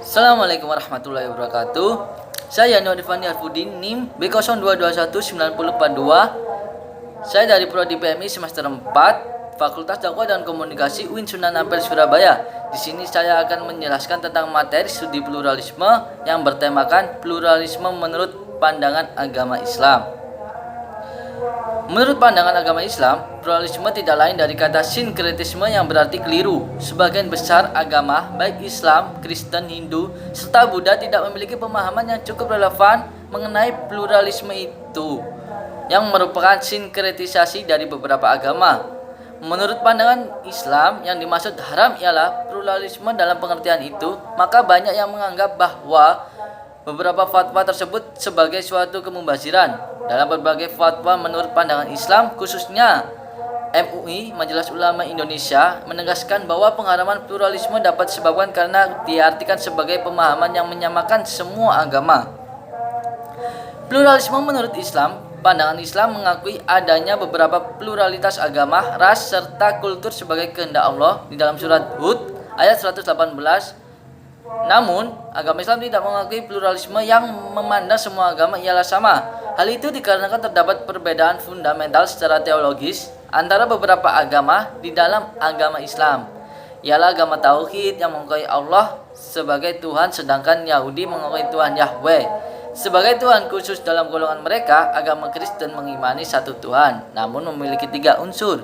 Assalamualaikum warahmatullahi wabarakatuh. Saya Nurifani Arfudin, NIM B02219042. Saya dari Prodi PMI semester 4, Fakultas Dakwah dan Komunikasi UIN Sunan Ampel Surabaya. Di sini saya akan menjelaskan tentang materi studi pluralisme yang bertemakan pluralisme menurut pandangan agama Islam. Menurut pandangan agama Islam, pluralisme tidak lain dari kata sinkretisme yang berarti keliru. Sebagian besar agama, baik Islam, Kristen, Hindu, serta Buddha tidak memiliki pemahaman yang cukup relevan mengenai pluralisme itu, yang merupakan sinkretisasi dari beberapa agama. Menurut pandangan Islam, yang dimaksud haram ialah pluralisme dalam pengertian itu, maka banyak yang menganggap bahwa beberapa fatwa tersebut sebagai suatu kemubaziran. Dalam berbagai fatwa menurut pandangan Islam, khususnya MUI, Majelis Ulama Indonesia, menegaskan bahwa pengharaman pluralisme dapat disebabkan karena diartikan sebagai pemahaman yang menyamakan semua agama. Pluralisme menurut Islam, pandangan Islam mengakui adanya beberapa pluralitas agama, ras, serta kultur sebagai kehendak Allah di dalam surat Hud ayat 118. Namun, agama Islam tidak mengakui pluralisme yang memandang semua agama ialah sama. Hal itu dikarenakan terdapat perbedaan fundamental secara teologis antara beberapa agama di dalam agama Islam. Ialah agama Tauhid yang mengakui Allah sebagai Tuhan, sedangkan Yahudi mengakui Tuhan Yahweh sebagai Tuhan khusus. Dalam golongan mereka, agama Kristen mengimani satu Tuhan, namun memiliki 3 unsur,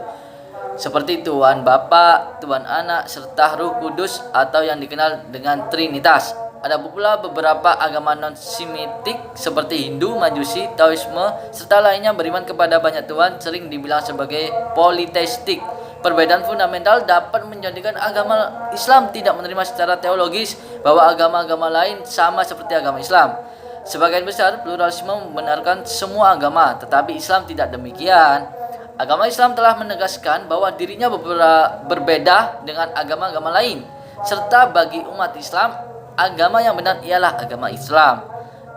seperti Tuhan Bapa, Tuhan Anak, serta Roh Kudus atau yang dikenal dengan Trinitas. Ada pula beberapa agama non-semitik seperti Hindu, Majusi, Taoisme, serta lainnya beriman kepada banyak Tuhan, sering dibilang sebagai politeistik. Perbedaan fundamental dapat menjadikan agama Islam tidak menerima secara teologis bahwa agama-agama lain sama seperti agama Islam. Sebagian besar pluralisme membenarkan semua agama, tetapi Islam tidak demikian. Agama Islam telah menegaskan bahwa dirinya berbeda dengan agama-agama lain, serta bagi umat Islam, agama yang benar ialah agama Islam.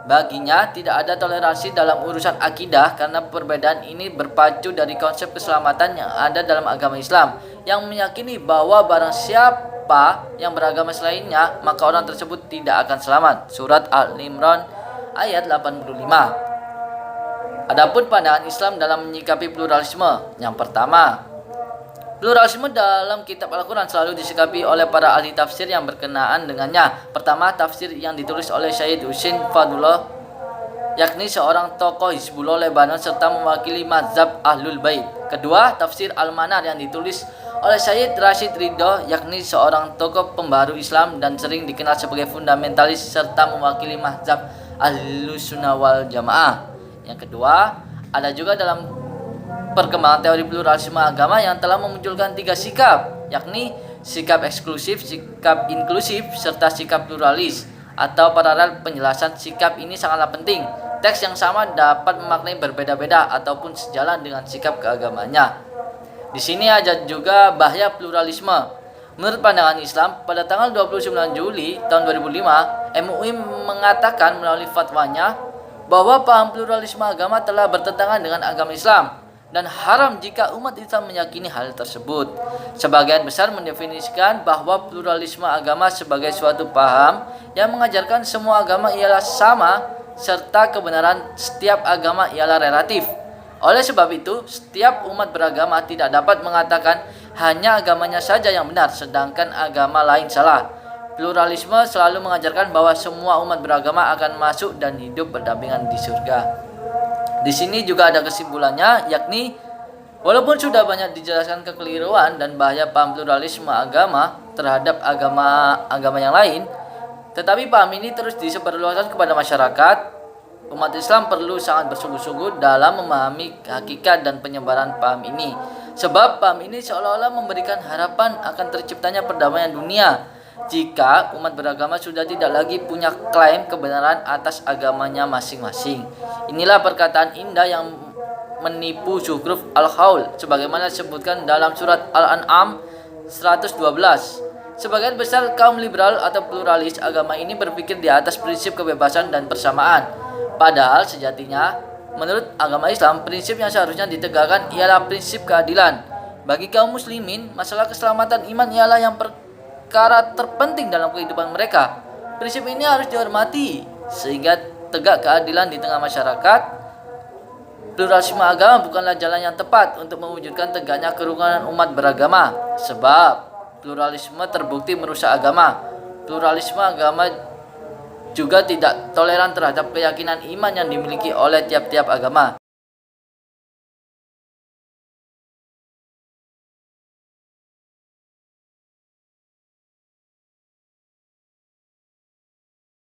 Baginya tidak ada toleransi dalam urusan akidah karena perbedaan ini berpacu dari konsep keselamatan yang ada dalam agama Islam, yang meyakini bahwa barang siapa yang beragama selainnya, maka orang tersebut tidak akan selamat. Surat Al-Imran ayat 85. Adapun pandangan Islam dalam menyikapi pluralisme, yang pertama, pluralisme dalam kitab Al-Quran selalu disikapi oleh para ahli tafsir yang berkenaan dengannya. Pertama, tafsir yang ditulis oleh Syed Husain Fadullah, yakni seorang tokoh Hizbullah Lebanon serta mewakili mazhab Ahlul Bait. Kedua, tafsir Al-Manar yang ditulis oleh Syed Rashid Ridho, yakni seorang tokoh pembaharu Islam dan sering dikenal sebagai fundamentalis serta mewakili mazhab Ahlussunnah wal Jamaah. Yang kedua, ada juga dalam perkembangan teori pluralisme agama yang telah memunculkan 3 sikap, yakni sikap eksklusif, sikap inklusif, serta sikap pluralis atau paralel. Penjelasan sikap ini sangatlah penting. Teks yang sama dapat memaknai berbeda-beda ataupun sejalan dengan sikap keagamanya. Di sini ada juga bahaya pluralisme. Menurut pandangan Islam, pada tanggal 29 Juli tahun 2005, MUI mengatakan melalui fatwanya bahwa paham pluralisme agama telah bertentangan dengan agama Islam dan haram jika umat Islam meyakini hal tersebut. Sebagian besar mendefinisikan bahwa pluralisme agama sebagai suatu paham yang mengajarkan semua agama ialah sama serta kebenaran setiap agama ialah relatif. Oleh sebab itu, setiap umat beragama tidak dapat mengatakan hanya agamanya saja yang benar sedangkan agama lain salah. Pluralisme selalu mengajarkan bahwa semua umat beragama akan masuk dan hidup berdampingan di surga. Di sini juga ada kesimpulannya, yakni walaupun sudah banyak dijelaskan kekeliruan dan bahaya paham pluralisme agama terhadap agama-agama yang lain, tetapi paham ini terus disebarluaskan kepada masyarakat. Umat Islam perlu sangat bersungguh-sungguh dalam memahami hakikat dan penyebaran paham ini, sebab paham ini seolah-olah memberikan harapan akan terciptanya perdamaian dunia jika umat beragama sudah tidak lagi punya klaim kebenaran atas agamanya masing-masing. Inilah perkataan indah yang menipu Zukhruf Al-Haul sebagaimana disebutkan dalam surat Al-An'am 112. Sebagian besar kaum liberal atau pluralis agama ini berpikir di atas prinsip kebebasan dan persamaan. Padahal sejatinya, menurut agama Islam, prinsip yang seharusnya ditegakkan ialah prinsip keadilan. Bagi kaum muslimin, masalah keselamatan iman ialah yang perkara terpenting dalam kehidupan mereka. Prinsip ini harus dihormati sehingga tegak keadilan di tengah masyarakat. Pluralisme agama bukanlah jalan yang tepat untuk mewujudkan tegaknya kerukunan umat beragama, sebab pluralisme terbukti merusak agama. Pluralisme agama juga tidak toleran terhadap keyakinan iman yang dimiliki oleh tiap-tiap agama.